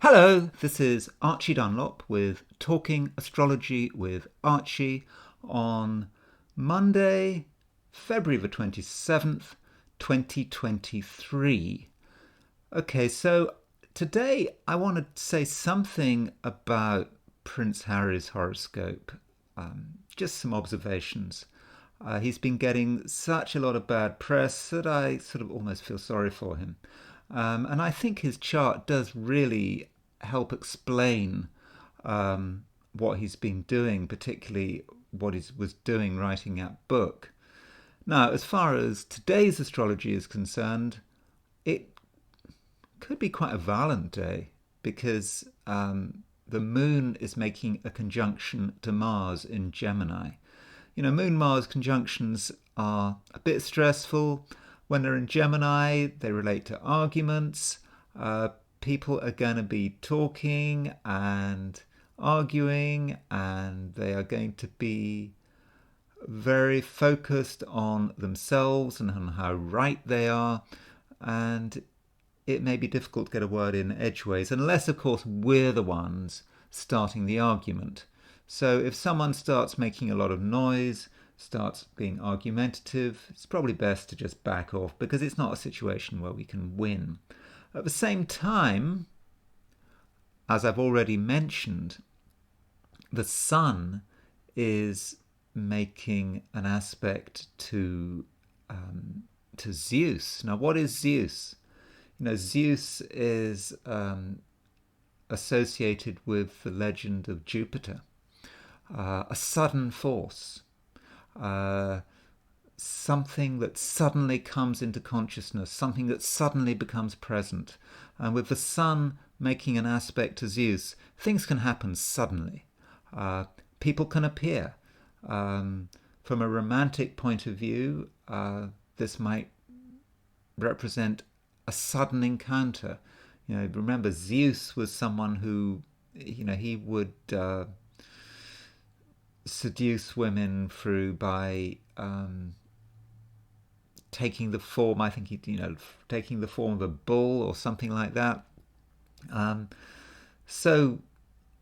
Hello, this is Archie Dunlop with Talking Astrology with Archie on Monday, February the 27th, 2023. Okay, so today I want to say something about Prince Harry's horoscope. Just some observations. He's been getting such a lot of bad press that I sort of almost feel sorry for him. And I think his chart does really help explain what he's been doing, particularly what he was doing writing that book. Now, as far as today's astrology is concerned, it could be quite a violent day because the moon is making a conjunction to Mars in Gemini. You know, Moon Mars conjunctions are a bit stressful. When they're in Gemini, they relate to arguments. People are going to be talking and arguing, and they are going to be very focused on themselves and on how right they are. And it may be difficult to get a word in edgeways, unless, of course, we're the ones starting the argument. So if someone starts making a lot of noise, starts being argumentative, it's probably best to just back off because it's not a situation where we can win. At the same time, as I've already mentioned, the sun is making an aspect to Zeus. Now, what is Zeus? You know, Zeus is associated with the legend of Jupiter, a sudden force, something that suddenly comes into consciousness, something that suddenly becomes present. And with the sun making an aspect to Zeus, things can happen suddenly. People can appear. From a romantic point of view, this might represent a sudden encounter. You know, remember Zeus was someone who, he would seduce women through by taking the form. I think taking the form of a bull or something like that. So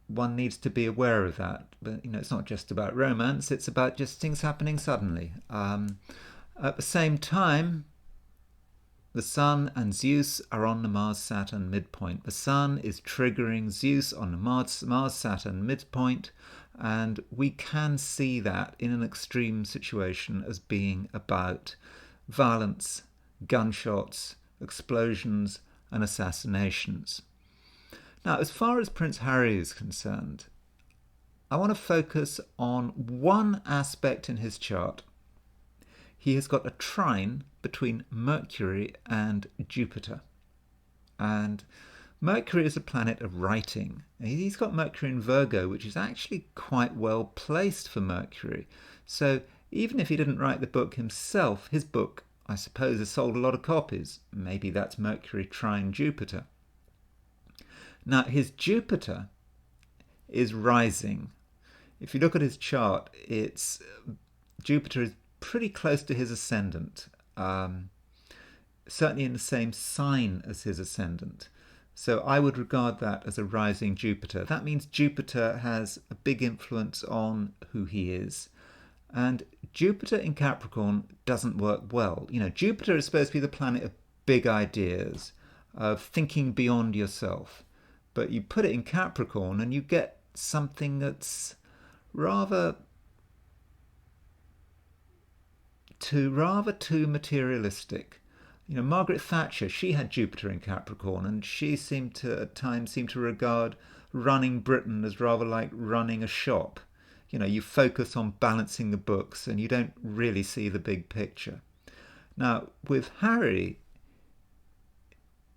one needs to be aware of that. But it's not just about romance; it's about just things happening suddenly. At the same time, the Sun and Zeus are on the Mars-Saturn midpoint. The Sun is triggering Zeus on the Mars-Saturn midpoint, and we can see that in an extreme situation as being about violence, gunshots, explosions, and assassinations. Now, as far as Prince Harry is concerned, I want to focus on one aspect in his chart. He has got a trine between Mercury and Jupiter. And Mercury is a planet of writing. He's got Mercury in Virgo, which is actually quite well placed for Mercury. So even if he didn't write the book himself, his book, I suppose, has sold a lot of copies. Maybe that's Mercury trine Jupiter. Now, his Jupiter is rising. If you look at his chart, Jupiter is pretty close to his ascendant, certainly in the same sign as his ascendant. So I would regard that as a rising Jupiter. That means Jupiter has a big influence on who he is. And Jupiter in Capricorn doesn't work well. Jupiter is supposed to be the planet of big ideas, of thinking beyond yourself. But you put it in Capricorn and you get something that's rather too materialistic. Margaret Thatcher, she had Jupiter in Capricorn, and she seemed to at times regard running Britain as rather like running a shop. You focus on balancing the books and you don't really see the big picture. Now, with Harry,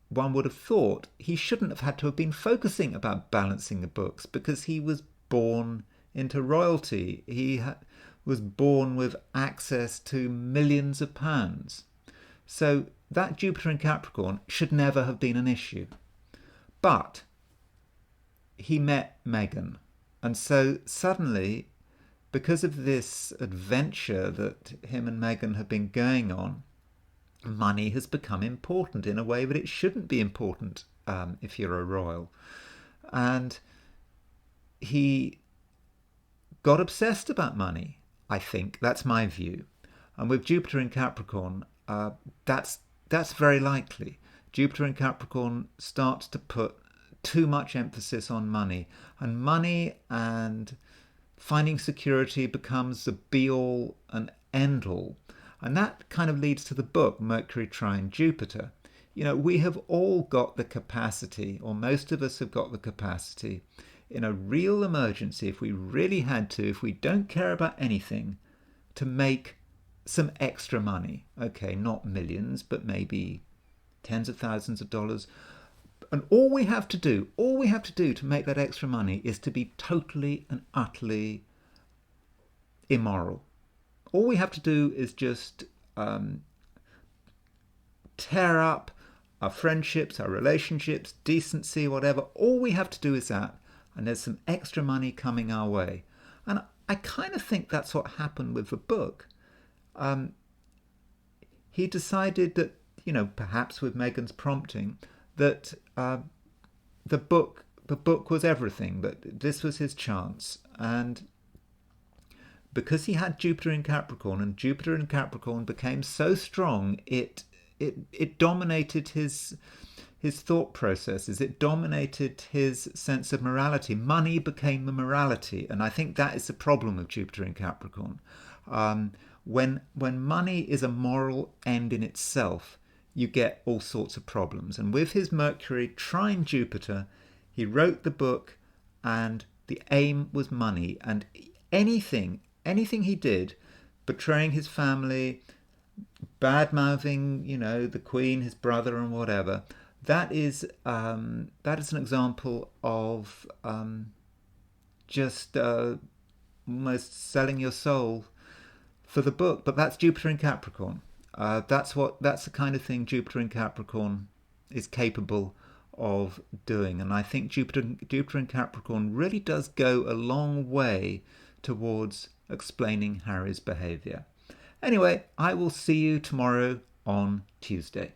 one would have thought he shouldn't have had to have been focusing about balancing the books because he was born into royalty. He was born with access to millions of pounds. So that Jupiter in Capricorn should never have been an issue. But he met Meghan. And so suddenly, because of this adventure that him and Meghan have been going on, money has become important in a way that it shouldn't be important if you're a royal. And he got obsessed about money, I think. That's my view. And with Jupiter in Capricorn, that's that's very likely. Jupiter in Capricorn starts to put too much emphasis on money, and finding security becomes the be all and end all. And that kind of leads to the book, Mercury trine Jupiter. We have all got the capacity, or most of us have got the capacity, in a real emergency, if we really had to, if we don't care about anything, to make some extra money. Okay, not millions, but maybe tens of thousands of dollars. And all we have to do to make that extra money is to be totally and utterly immoral. All we have to do is just tear up our friendships, our relationships, decency, whatever. All we have to do is that, and there's some extra money coming our way. And I kind of think that's what happened with the book. He decided that, perhaps with Megan's prompting, that the book was everything, that this was his chance. And because he had Jupiter in Capricorn, and Jupiter in Capricorn became so strong, it dominated his thought processes. It dominated his sense of morality. Money became the morality, and I think that is the problem with Jupiter in Capricorn. When money is a moral end in itself, you get all sorts of problems. And with his Mercury trine Jupiter, he wrote the book, and the aim was money. And anything he did, betraying his family, bad mouthing, the Queen, his brother, and whatever, that is an example of just almost selling your soul for the book. But that's Jupiter in Capricorn. That's the kind of thing Jupiter in Capricorn is capable of doing. And I think Jupiter in Capricorn really does go a long way towards explaining Harry's behavior. Anyway, I will see you tomorrow on Tuesday.